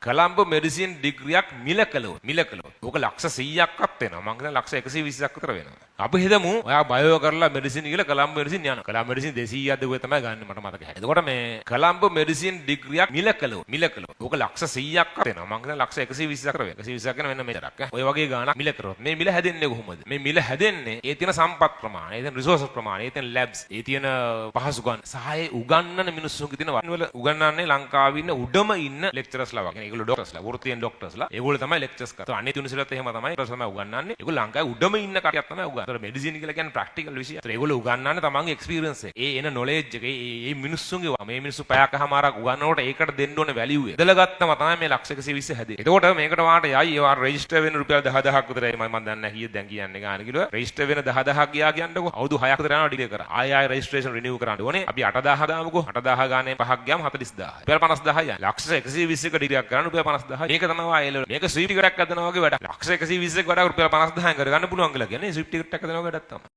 Colombo medicine ඩිග්‍රියක් මිල කළොත්. ඕක ලක්ෂ 100ක්වත් වෙනවා. මං හිතන්නේ ලක්ෂ 120ක් විතර වෙනවා. අපි හිතමු ඔයා බයෝ කරලා මෙඩිසින් කියලා කොළඹ මෙඩිසින් යනවා. කොළඹ මෙඩිසින් 200ක් දුවේ තමයි ගන්න මට මතක නැහැ. එතකොට මේ කොළඹ මෙඩිසින් ඩිග්‍රියක් මිල කළොත්. ඕක ලක්ෂ 100ක්වත් වෙනවා. මං හිතන්නේ ලක්ෂ 120ක් විතර වෙනවා. 120ක් කියන මෙන්න මෙතරක්. ඔය වගේ ගාණක් මිල කරොත් මේ මිල හැදෙන්නේ කොහොමද? මේ මිල හැදෙන්නේ ඒ තියෙන සම්පත් ප්‍රමාණය, ඒ තියෙන රිසෝසස් ප්‍රමාණය, ඒ තියෙන ලැබ්ස්, ඒ තියෙන පහසුකම් සහ උගන්නන මිනිස්සුන්ගේ තියෙන වල උගන්නන්නේ ලංකාවේ ඉන්න උඩම ඉන්න ලෙක්චරර්ස්ලා වගේ. ඒගොල්ලෝ ડોක්ටර්ස්ලා, වෘත්තීය ડોක්ටර්ස්ලා. ඒගොල්ලෝ තමයි ලෙක්චර්ස් කරන්නේ. අනිත් යුනිවර්සිටිවලත් එහෙම තමයි උගන්නන්නේ. ඒගොල්ලෝ ලංකාවේ උඩම ඉන්න කට්ටියක් තමයි උගන්වන්නේ. ඒතර මෙඩිසින් කියලා කියන්නේ ප්‍රැක්ටිකල් විෂය. ඒතර ඒගොල්ලෝ උගන්වන්නේ තමන්ගේ එක්ස්පීරියන්ස් එක. ඒ එන නොලෙජ් එක, ඒ මිනිස්සුන්ගේ මේ මිනිස්සු පැයකමාරක් උගන්වනකොට ඒකට දෙන්න ඕනේ වැලියු එක. ඉදලා ගත්තම තමයි මේ ලක්ෂ 120 හැදෙන්නේ. එතකොට මේකට වාට යයි ඒවා රෙජිස්ටර් වෙන රුපියල් 10000ක් විතරයි මම දන්නේ නැහැ කීයද දැන් කියන්නේ ගාන කිලුව. රෙජිස්ටර් වෙන 10000ක් ගියා කියන්නකො. අවුරුදු 6ක් විතර යනවා ඩිලේ කරා. ආයෙ රෙජිස්ට්‍රේෂන් රිනිව් කරන්න ඕනේ. අපි 8000 දාමුකෝ. 8000 ගානේ 5ක් ගියාම 40000. රුපියල් 50000යි. ලක්ෂ 120ක ඩිග්‍රියක් කරන්න රුපියල් 50000යි. මේක තමයි ආයෙ මේක ස්විප් ටිකට් එකක් හදනවා වගේ වැඩක්. ලක්ෂ 120ක වඩා රුපියල් 50000න් කරගන්න පුළුවන් කියලා කියන්නේ ස්විප් ටිකට් එකක් හදනවා වගේ වැඩක් තමයි.